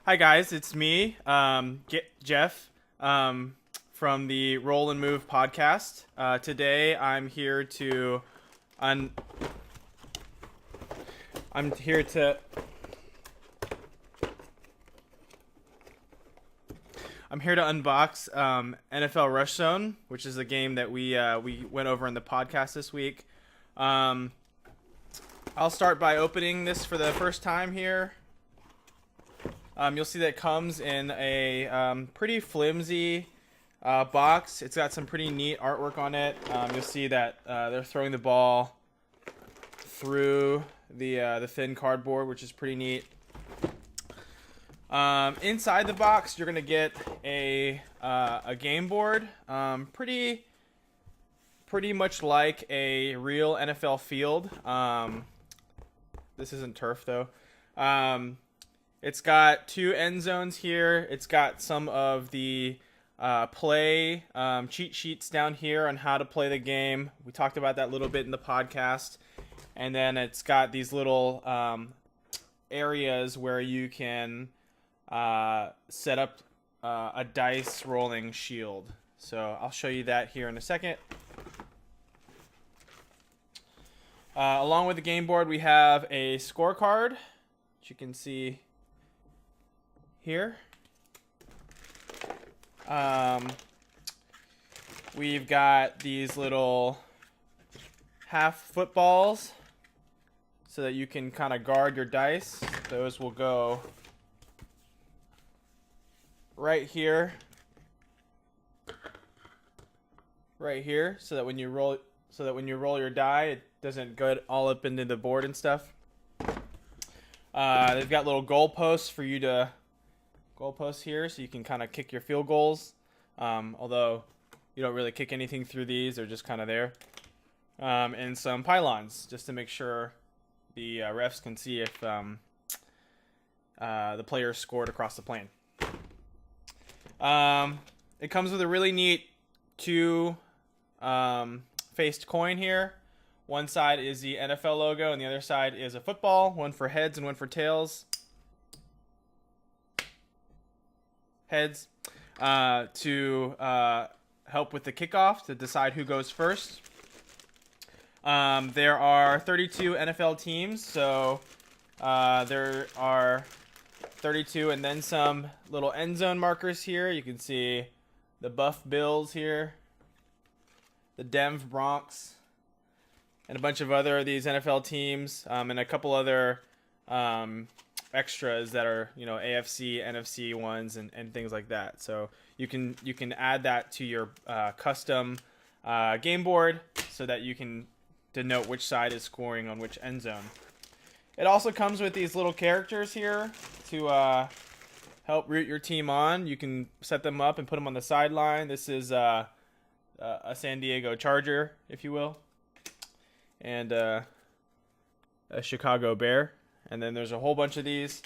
Hi guys, it's me, Jeff, from the Roll and Move podcast. Today un- I'm here to I'm here to unbox NFL Rush Zone, which is a game that we went over in the podcast this week. Um, I'll start by opening this for the first time here. You'll see that it comes in a pretty flimsy box. It's got some pretty neat artwork on it. You'll see that they're throwing the ball through the thin cardboard, which is pretty neat. Inside the box, you're gonna get a game board, pretty much like a real NFL field. This isn't turf though. It's got two end zones here. It's got some of the play cheat sheets down here on how to play the game. We talked about that a little bit in the podcast. And then it's got these little areas where you can set up a dice rolling shield. So I'll show you that here in a second. Along with the game board, we have a scorecard, which you can see here. We've got these little half footballs so that you can kind of guard your dice. Those will go right here, so that when you roll your die, it doesn't go all up into the board and stuff. They've got little goalposts for you to goalposts here, so you can kind of kick your field goals. Although you don't really kick anything through these; they're just kind of there. And some pylons, just to make sure the refs can see if the players scored across the plane. It comes with a really neat two faced coin here. One side is the NFL logo, and the other side is a football. One for heads and one for tails. Heads to help with the kickoff, to decide who goes first. There are 32 NFL teams, so there are 32 and then some little end zone markers here. You can see the Buff Bills here, the Denver Bronx, and a bunch of other of these NFL teams, and a couple other extras that are, AFC, NFC ones and things like that. So you can add that to your custom game board so that you can denote which side is scoring on which end zone. It also comes with these little characters here to help root your team on. You can set them up and put them on the sideline. This is a San Diego Charger, if you will, and a Chicago Bear. And then there's a whole bunch of these,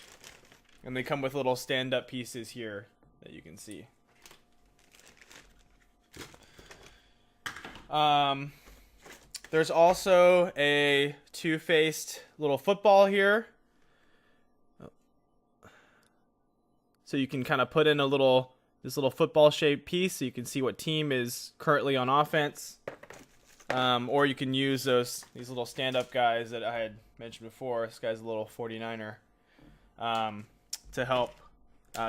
and they come with little stand-up pieces here that you can see. There's also a two-faced little football here. So you can kind of put in this little football-shaped piece so you can see what team is currently on offense. Or you can use these little stand-up guys that I had mentioned before. This guy's a little 49er, to help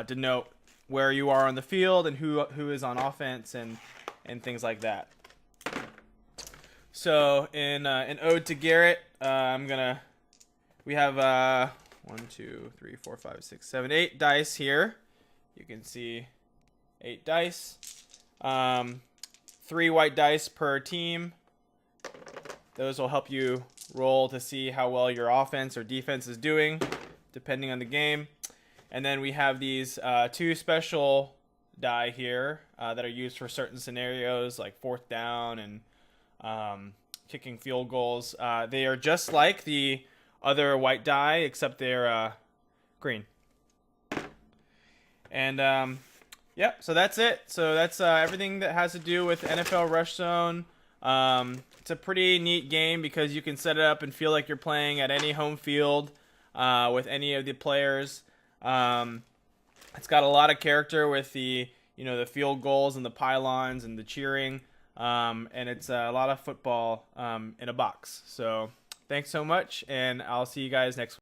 denote where you are on the field and who is on offense and things like that. So in an ode to Garrett, we have 1, 2, 3, 4, 5, 6, 7, 8 dice here. You can see 8 dice, 3 white dice per team. Those will help you roll to see how well your offense or defense is doing, depending on the game. And then we have these 2 special die here that are used for certain scenarios, like 4th down and kicking field goals. They are just like the other white die, except they're green. And yeah, so that's it. So that's everything that has to do with NFL Rush Zone. It's a pretty neat game because you can set it up and feel like you're playing at any home field with any of the players. It's got a lot of character with the the field goals and the pylons and the cheering, and it's a lot of football in a box. So thanks so much, and I'll see you guys next week.